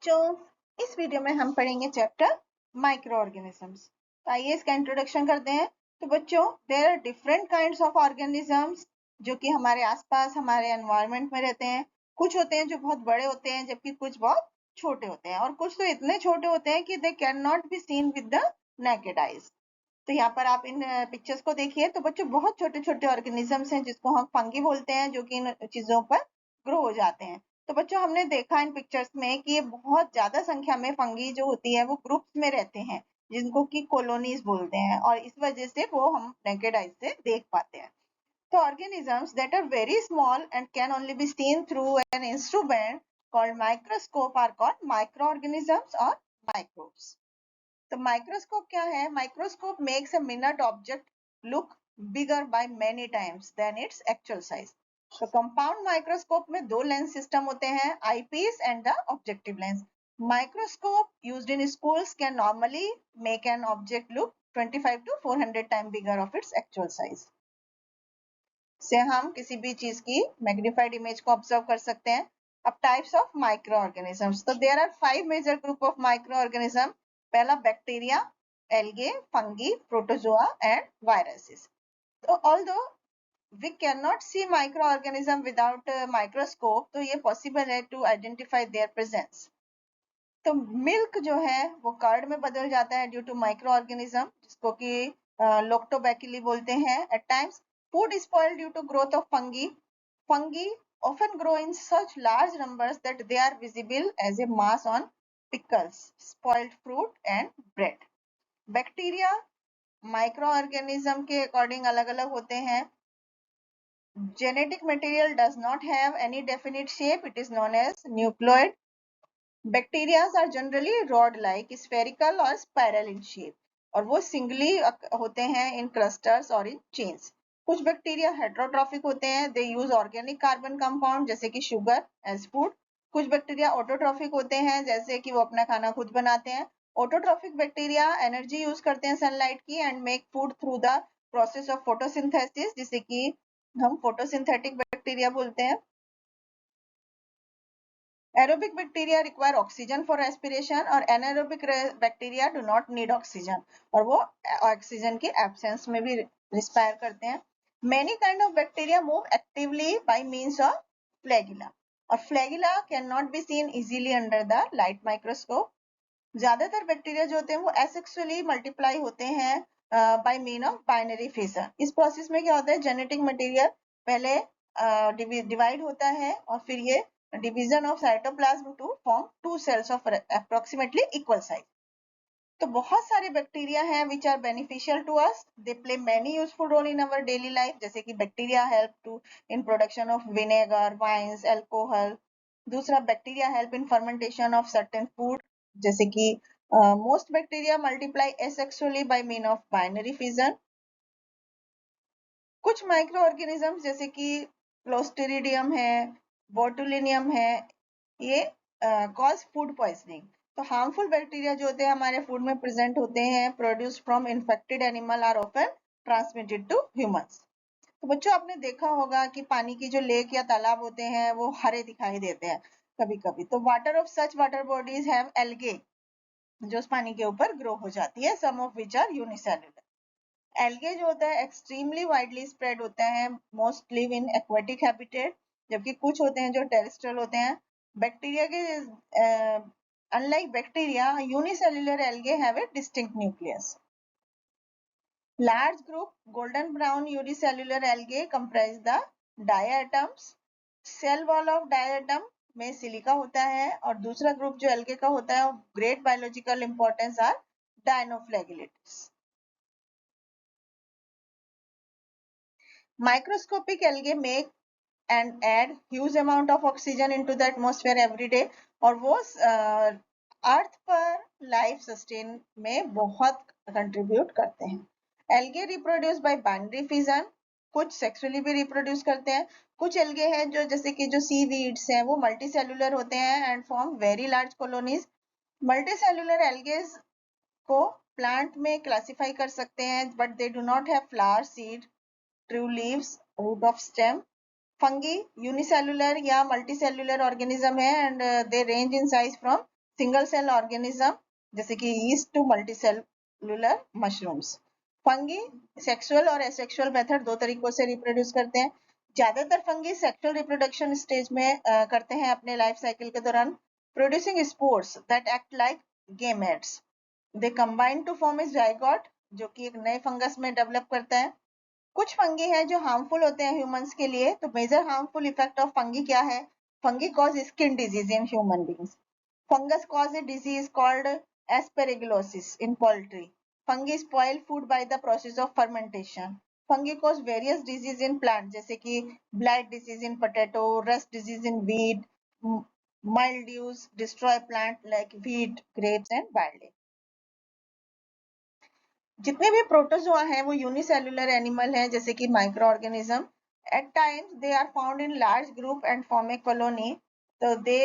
बच्चों, इस वीडियो में हम पढ़ेंगे चैप्टर माइक्रो ऑर्गेनिजम्स। तो आइए इसका इंट्रोडक्शन करते हैं। तो बच्चों, there are different kinds of organisms जो कि हमारे आसपास हमारे एनवायरनमेंट में रहते हैं। कुछ होते हैं जो बहुत बड़े होते हैं, जबकि कुछ बहुत छोटे होते हैं, और कुछ तो इतने छोटे होते हैं कि they can not be seen with the naked eyes. तो यहाँ पर आप इन पिक्चर्स को देखिए। तो बच्चों, बहुत छोटे छोटे ऑर्गेनिजम्स हैं जिसको हम फंगी बोलते हैं, जो कि इन चीजों पर ग्रो हो जाते हैं। तो बच्चों, हमने देखा इन पिक्चर्स में कि ये बहुत ज्यादा संख्या में फंगी जो होती है वो ग्रुप्स में रहते हैं, जिनको कि कॉलोनीज बोलते हैं, और इस वजह से वो हम नेकेड आइज से देख पाते हैं। तो organisms that are very small and can only be seen through an instrument called microscope are called microorganisms or microbes. तो माइक्रोस्कोप क्या है? Microscope makes a minute object look bigger by many times than its actual size. तो compound microscope में दो lens system होते हैं, eyepiece and the objective lens. Microscope used in schools can normally make an object look 25 to 400 time bigger of its actual size. से हम किसी भी चीज की मैग्नीफाइड इमेज को ऑब्जर्व कर सकते हैं। अब टाइप्स ऑफ माइक्रो ऑर्गेनिजम्स, तो there are 5 major group of microorganism. पहला bacteria, algae, fungi, protozoa and viruses. तो although we can not see microorganism without microscope, तो ये पॉसिबल है टू आइडेंटिफाई देयर प्रेजेंस। तो milk जो है वो कर्ड में बदल जाता है ड्यू टू माइक्रो ऑर्गेनिज्म, जिसको कि लोक्टोबैकिली बोलते हैं। At times food is spoiled due to growth of fungi. Fungi often grow in such large numbers that they are visible as a mass on pickles, spoiled fruit and bread. Bacteria microorganism के according अलग-अलग होते हैं. Genetic material does not have any definite shape. It is known as nucleoid. Bacteria are generally rod-like, spherical or spiral in shape, और वो singly होते हैं इन clusters और in chains. कुछ बैक्टीरिया हेट्रोट्रॉफिक होते हैं, दे यूज ऑर्गेनिक कार्बन कंपाउंड जैसे कि शुगर एज फूड। कुछ बैक्टीरिया ऑटोट्रॉफिक होते हैं, जैसे कि वो अपना खाना खुद बनाते हैं। ऑटोट्रॉफिक बैक्टीरिया एनर्जी यूज करते हैं सनलाइट की and make food through the process of photosynthesis, जिसे कि हम फोटोसिंथेटिक बैक्टीरिया बोलते हैं। Aerobic bacteria require oxygen for respiration और anaerobic bacteria do not need oxygen, और वो ऑक्सीजन के एब्सेंस में भी रिस्पायर करते हैं। Many kind of bacteria move actively by means of flagella, और flagella cannot be seen easily under the light microscope. ज्यादातर बैक्टीरिया जो होते हैं वो एसेक्सुअली मल्टीप्लाई होते हैं by mean of binary fission. इस प्रोसेस में क्या होता है, जेनेटिक मटेरियल पहले डिवाइड होता है और फिर ये division of cytoplasm to form two cells of approximately equal size. तो बहुत सारे बैक्टीरिया हैं which are beneficial to us, they play many useful role in our daily life, जैसे कि bacteria help to in production of vinegar, wines, alcohol. दूसरा, bacteria help in fermentation of certain food, जैसे कि most bacteria multiply asexually by mean of binary fission. कुछ microorganisms जैसे कि clostridium है, botulinum है, ये कॉज फूड पॉइजनिंग। तो हार्मफुल बैक्टीरिया जो होते हैं हमारे फूड में प्रेजेंट होते हैं, produce from infected animal are often transmitted to humans. तो बच्चों, आपने देखा होगा कि पानी की जो लेक या तालाब होते हैं वो हरे दिखाई देते हैं कभी कभी। तो water of such water bodies have algae, जो उस पानी के ऊपर ग्रो हो जाती है, some of which are unicellular. Algae जो होता है एक्सट्रीमली वाइडली स्प्रेड होता है, most live in aquatic habitat, जबकि कुछ होते हैं जो टेरेस्ट्रियल होते हैं। बैक्टीरिया के unlike bacteria, unicellular algae have a distinct nucleus. Large group golden brown unicellular algae comprise the diatoms. Cell wall of diatom में सिलिका होता है, और दूसरा ग्रुप जो एल्गे का होता है great biological importance are dinoflagellates. Microscopic algae make and add huge amount of oxygen into the atmosphere every day, और वो अर्थ पर लाइफ सस्टेन में बहुत कंट्रीब्यूट करते हैं। Algae reproduce by binary fission, कुछ सेक्सुअली भी रिप्रोड्यूस करते हैं। कुछ एल्गे हैं जो जैसे कि जो सी वीड्स हैं वो मल्टी सेलुलर होते हैं and form very large colonies. Multicellular algaes को प्लांट में क्लासिफाई कर सकते हैं, but they do not have flower, seed, true leaves, root of stem. Fungi unicellular या मल्टीसेलुलर ऑर्गेनिज्म है and they range in size from single cell organism जैसे कि yeast to multicellular mushrooms. Fungi sexual और asexual method दो तरीकों से reproduce करते हैं। ज्यादातर फंगी सेक्सुअल रिप्रोडक्शन स्टेज में करते हैं अपने लाइफ साइकिल के दौरान, producing spores that act like gametes. They combine to form a zygote जो कि एक नए फंगस में डेवलप करता है। कुछ फंगी है जो हार्मफुल होते हैं ह्यूमंस के लिए, तो major harmful effect of fungi क्या है? Fungi cause skin disease in human beings. Fungus cause a disease called aspergillosis in poultry. Fungi spoil food by the process of fermentation. Fungi cause various disease in plant जैसे कि blight disease in potato, rust disease in wheat, mildews destroy plant like wheat, grapes and barley. जितने भी protozoa हैं वो unicellular animal हैं जैसे कि microorganism. At times they are found in large group and form a colony. तो they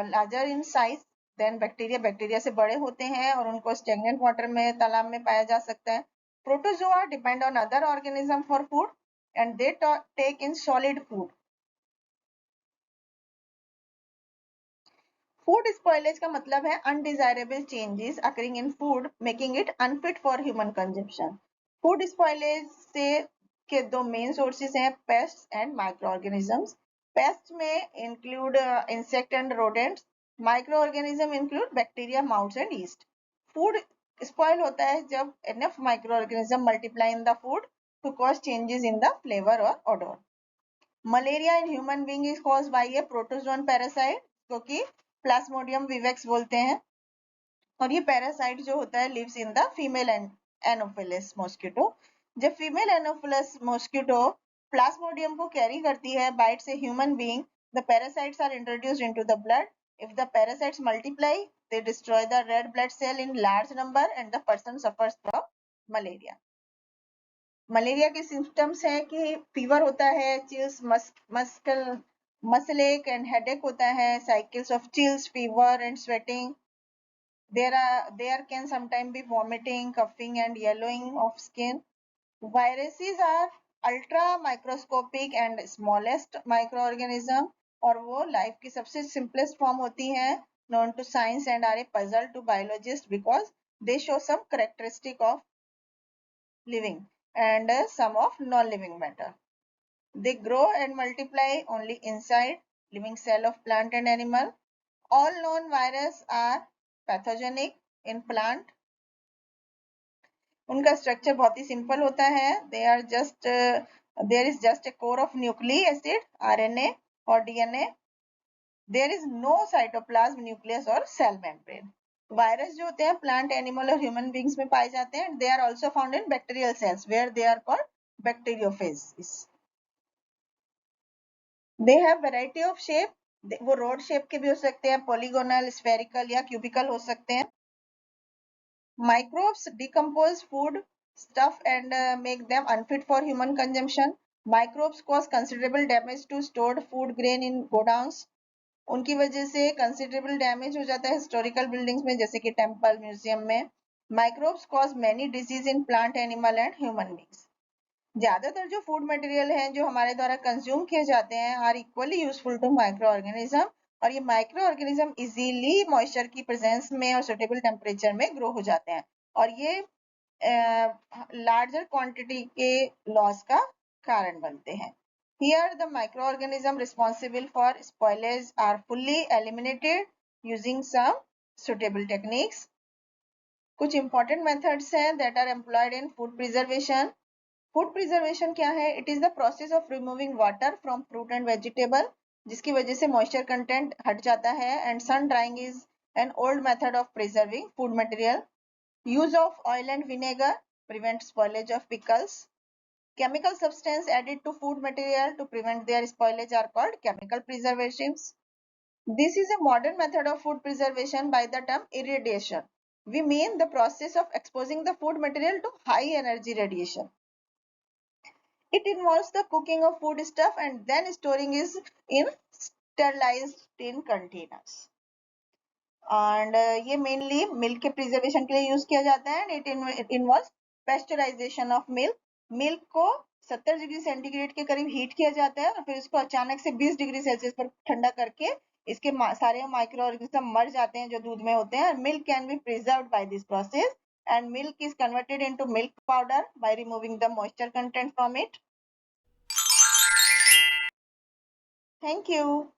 larger in size than bacteria, bacteria से बड़े होते हैं और उनको स्टेगनेंट वाटर में, तालाब में पाया जा सकता है। Protozoa depend on other organism for food and they take in solid food. Food spoilage का मतलब है undesirable changes occurring in food making it unfit for human consumption. Food spoilage से के दो मेन सोर्सेज हैं, pests and microorganisms. Pest में include insect and rodents. Microorganism include bacteria, moulds and yeast. Food spoil होता है जब enough microorganism multiply in the food to cause changes in the flavour और odor। Malaria in human being is caused by a protozoan parasite क्योंकि Plasmodium vivax बोलते हैं, और ये parasite जो होता है lives in the female Anopheles mosquito. जब फीमेल एनोफिलस मॉस्किटो प्लाज्मोडियम को कैरी करती है बाइट से human being, the parasites are introduced into the blood. If the parasites multiply they destroy the red blood cell in large number and the person suffers from malaria। Malaria के symptoms हैं कि fever होता है, chills, muscle एक and headache होता है, cycles of chills, fever and sweating. There can sometimes be vomiting, coughing and yellowing of skin। Viruses are ultra microscopic and smallest microorganism और वो लाइफ की सबसे simplest form होती हैं, known to science and are a puzzle to biologists because they show some characteristic of living and some of non-living matter। They grow and multiply only inside living cell of plant and animal। All known viruses are pathogenic in plant। उनका structure बहुत ही simple होता है। There is just a core of nucleic acid, RNA और DNA। There is no cytoplasm, nucleus और cell membrane। Virus जो होते हैं plant, animal और ह्यूमन बींग्स में पाए जाते हैं। They are also found in bacterial cells where they are called bacteriophages। They have variety of shape। वो रोड शेप के भी हो सकते हैं, पॉलीगोनल, स्फेरिकल या क्यूबिकल हो सकते हैं। Microbes decompose food stuff and make them unfit for human consumption। Microbes cause considerable damage to stored food grain in godowns। उनकी वजह से considerable damage हो जाता है historical buildings में जैसे कि टेम्पल, म्यूजियम में। Microbes cause many disease in plant, animal and human beings। ज्यादातर जो फूड मटेरियल हैं जो हमारे द्वारा कंज्यूम किए जाते हैं are equally useful to microorganism, और ये माइक्रो ऑर्गेनिज्म इजीली मॉइस्चर की प्रेजेंस में और सुटेबल टेम्परेचर में ग्रो हो जाते हैं और ये लार्जर क्वांटिटी के लॉस का कारण बनते हैं। Here the microorganism responsible for spoilage are fully eliminated using some suitable techniques। कुछ important methods हैं that are employed in food preservation। Food preservation क्या है? It is the process of removing water from fruit and vegetable, जिसकी वजह से moisture content हट जाता है। And sun drying is an old method of preserving food material. Use of oil and vinegar prevent spoilage of pickles. Chemical substance added to food material to prevent their spoilage are called chemical preservatives। This is a modern method of food preservation by the term irradiation। We mean the process of exposing the food material to high energy radiation। It involves the cooking of food stuff and then storing it in sterilized tin containers। And ये mainly milk के preservation के लिए use किया जाता है। And it involves pasteurization of milk। Milk को 70 degree centigrade के करीब हीट किया जाता है और फिर उसको अचानक से 20 डिग्री सेल्सियस पर ठंडा करके इसके सारे माइक्रो ऑर्गेनिज्म मर जाते हैं जो दूध में होते हैं, milk can be preserved by this process and milk is converted into milk powder by removing the moisture content from it. Thank you.